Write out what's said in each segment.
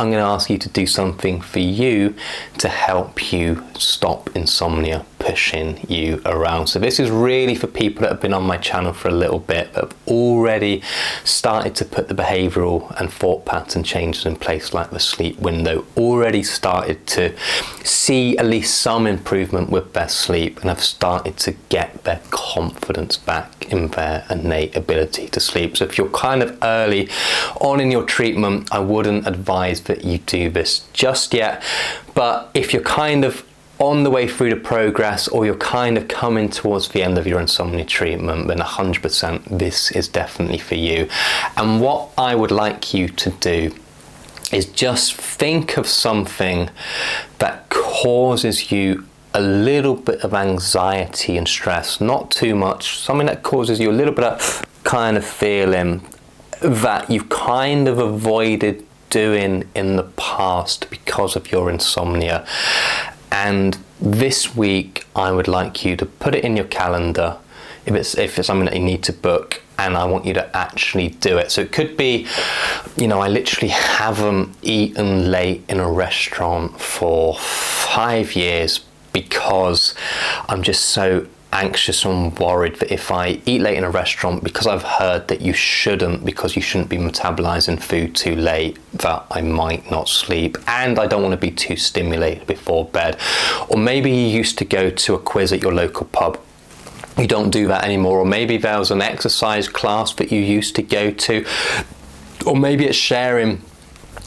I'm going to ask you to do something for you to help you stop insomnia pushing you around. So this is really for people that have been on my channel for a little bit, that have already started to put the behavioural and thought pattern changes in place, like the sleep window, already started to see at least some improvement with their sleep, and have started to get their confidence back in their innate ability to sleep. So if you're kind of early on in your treatment, I wouldn't advise that you do this just yet. But if you're kind of on the way through the progress, or you're kind of coming towards the end of your insomnia treatment, then 100% this is definitely for you. And what I would like you to do is just think of something that causes you a little bit of anxiety and stress, not too much, something that causes you a little bit of kind of feeling that you've kind of avoided doing in the past because of your insomnia. And this week I would like you to put it in your calendar if it's something that you need to book, and I want you to actually do it. So it could be, you know, I literally haven't eaten late in a restaurant for 5 years because I'm just so anxious and worried that if I eat late in a restaurant, because I've heard that you shouldn't, because you shouldn't be metabolizing food too late, that I might not sleep, and I don't want to be too stimulated before bed. Or maybe you used to go to a quiz at your local pub, you don't do that anymore. Or maybe there was an exercise class that you used to go to, or maybe it's sharing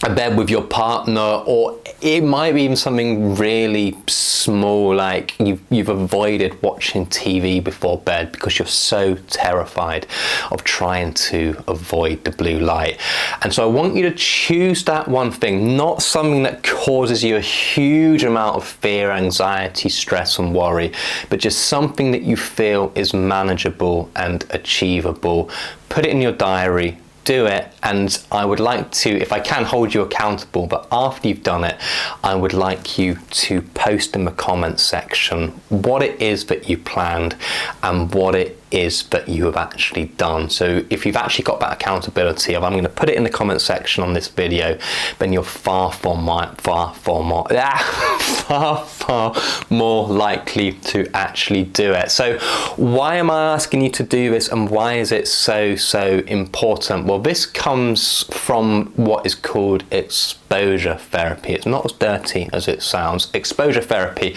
a bed with your partner, or it might be even something really small, like you've avoided watching TV before bed because you're so terrified of trying to avoid the blue light. And so I want you to choose that one thing, not something that causes you a huge amount of fear, anxiety, stress and worry, but just something that you feel is manageable and achievable. Put it in your diary, do it, and I would like to, if I can, hold you accountable, but after you've done it, I would like you to post in the comments section what it is that you planned and what it is that you have actually done. So if you've actually got that accountability of, I'm going to put it in the comment section on this video, then you're far more likely to actually do it. So why am I asking you to do this, and why is it so important? Well, this comes from what is called exposure therapy. It's not as dirty as it sounds. Exposure therapy,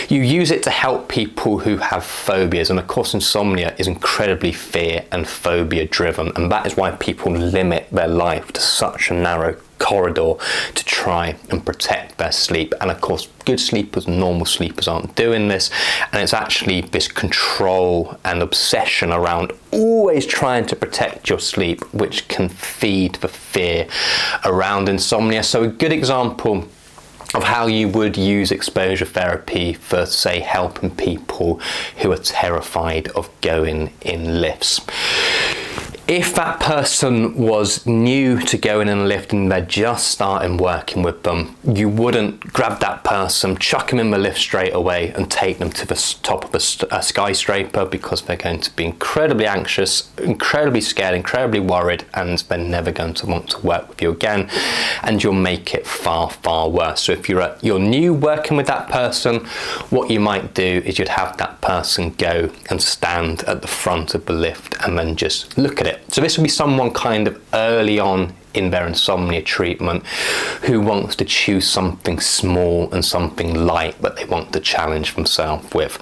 you use it to help people who have phobias, and of course insomnia is incredibly fear and phobia driven, and that is why people limit their life to such a narrow corridor to try and protect their sleep. And of course good sleepers, normal sleepers aren't doing this, and it's actually this control and obsession around always trying to protect your sleep which can feed the fear around insomnia. So a good example of how you would use exposure therapy for, say, helping people who are terrified of going in lifts. If that person was new to going in a lift and they're just starting working with them, you wouldn't grab that person, chuck them in the lift straight away and take them to the top of a skyscraper, because they're going to be incredibly anxious, incredibly scared, incredibly worried, and they're never going to want to work with you again, and you'll make it far worse. So if you're new working with that person, what you might do is you'd have that person go and stand at the front of the lift and then just look at it. So this would be someone kind of early on in their insomnia treatment who wants to choose something small and something light that they want to challenge themselves with.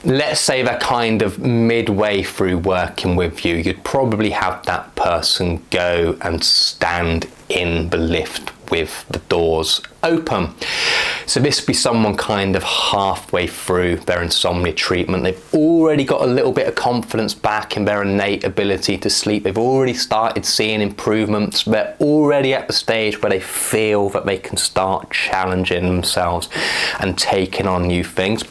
Let's say they're kind of midway through working with you, you'd probably have that person go and stand in the lift with the doors open. So this would be someone kind of halfway through their insomnia treatment. They've already got a little bit of confidence back in their innate ability to sleep. They've already started seeing improvements. They're already at the stage where they feel that they can start challenging themselves and taking on new things.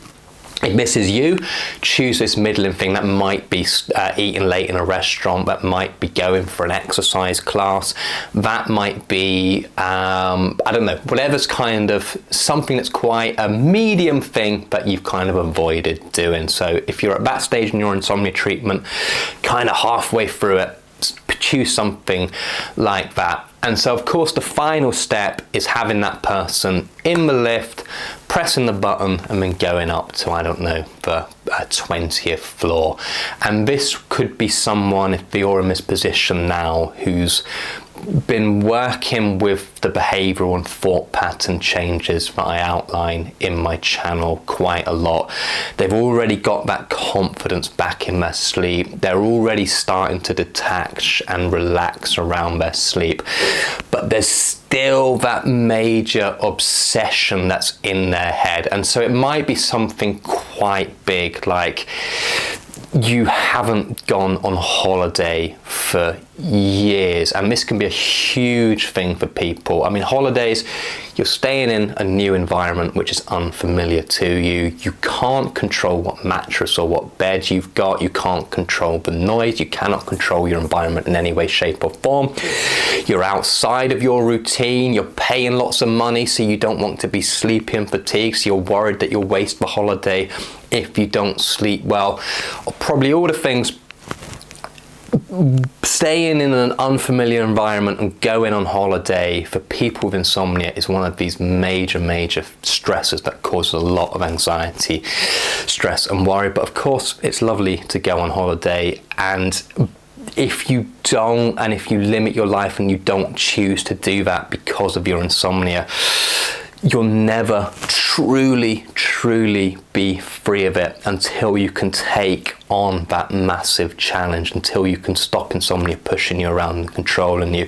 If this is you, choose this middling thing. That might be eating late in a restaurant, that might be going for an exercise class, that might be, I don't know, whatever's kind of something that's quite a medium thing that you've kind of avoided doing. So if you're at that stage in your insomnia treatment, kind of halfway through it, choose something like that. And so of course the final step is having that person in the lift, pressing the button and then going up to, I don't know, the 20th floor. And this could be someone, if you're in this position now, who's been working with the behavioural and thought pattern changes that I outline in my channel quite a lot. They've already got that confidence back in their sleep. They're already starting to detach and relax around their sleep. But there's still that major obsession that's in their head. And so it might be something quite big, like you haven't gone on holiday for years, and this can be a huge thing for people. I mean, holidays, you're staying in a new environment which is unfamiliar to you. You can't control what mattress or what bed you've got. You can't control the noise. You cannot control your environment in any way, shape or form. You're outside of your routine. You're paying lots of money, so you don't want to be sleepy and fatigued, so you're worried that you'll waste the holiday if you don't sleep well. Probably all the things. Staying in an unfamiliar environment and going on holiday for people with insomnia is one of these major stresses that causes a lot of anxiety, stress and worry. But of course it's lovely to go on holiday, and if you don't, and if you limit your life and you don't choose to do that because of your insomnia, you'll never truly be free of it until you can take on that massive challenge, until you can stop insomnia pushing you around and controlling you.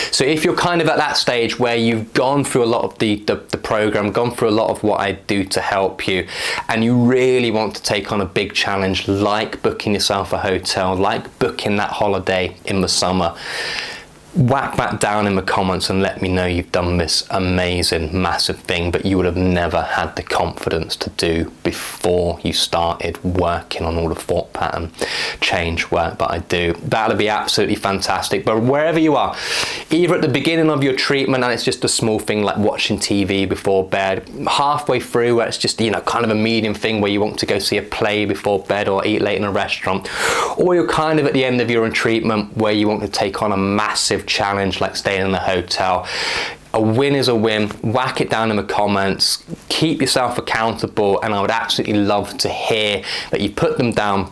So if you're kind of at that stage where you've gone through a lot of the program, gone through a lot of what I do to help you, and you really want to take on a big challenge like booking yourself a hotel, like booking that holiday in the summer, whack that down in the comments and let me know you've done this amazing, massive thing that you would have never had the confidence to do before you started working on all the thought pattern change work that I do. That'll be absolutely fantastic. But wherever you are, either at the beginning of your treatment and it's just a small thing like watching TV before bed, halfway through where it's just, you know, kind of a medium thing where you want to go see a play before bed or eat late in a restaurant, or you're kind of at the end of your treatment where you want to take on a massive challenge like staying in a hotel. A win is a win. Whack it down in the comments, keep yourself accountable, and I would absolutely love to hear that you put them down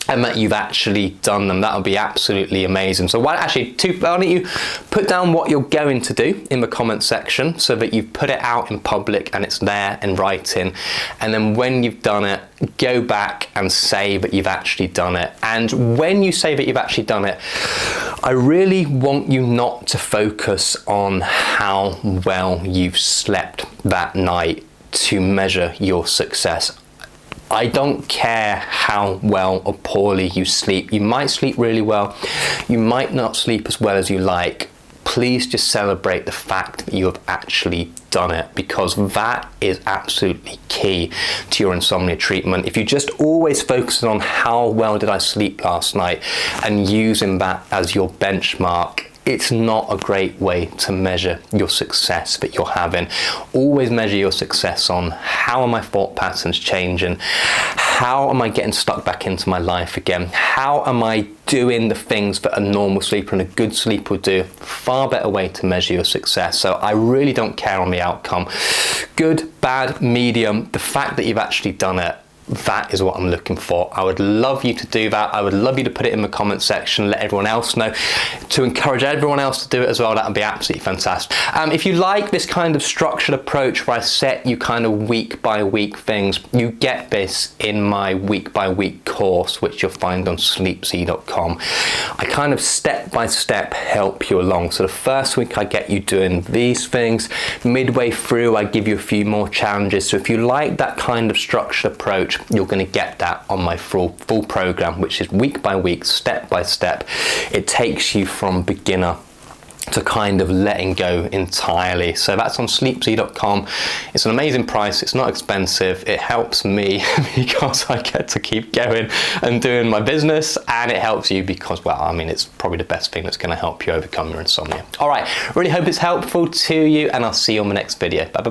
and that you've actually done them. That would be absolutely amazing. So why don't you put down what you're going to do in the comment section so that you've put it out in public and it's there in writing, and then when you've done it, go back and say that you've actually done it. And when you say that you've actually done it, I really want you not to focus on how well you've slept that night to measure your success. I don't care how well or poorly you sleep. You might sleep really well. You might not sleep as well as you like. Please just celebrate the fact that you have actually done it, because that is absolutely key to your insomnia treatment. If you just always focus on how well did I sleep last night and using that as your benchmark, it's not a great way to measure your success that you're having. Always measure your success on how are my thought patterns changing? How am I getting stuck back into my life again? How am I doing the things that a normal sleeper and a good sleeper would do? Far better way to measure your success. So I really don't care on the outcome. Good, bad, medium, the fact that you've actually done it, that is what I'm looking for. I would love you to do that. I would love you to put it in the comment section, let everyone else know, to encourage everyone else to do it as well. That would be absolutely fantastic. If you like this kind of structured approach where I set you kind of week by week things, you get this in my week by week course, which you'll find on sleepze.com. I kind of step by step help you along. So the first week I get you doing these things. Midway through I give you a few more challenges. So if you like that kind of structured approach, you're going to get that on my full program, which is week by week, step by step. It takes you from beginner to kind of letting go entirely. So that's on sleepze.com. It's an amazing price. It's not expensive. It helps me because I get to keep going and doing my business, and it helps you because, well, I mean, it's probably the best thing that's going to help you overcome your insomnia. All right, really hope it's helpful to you, and I'll see you on the next video. Bye bye.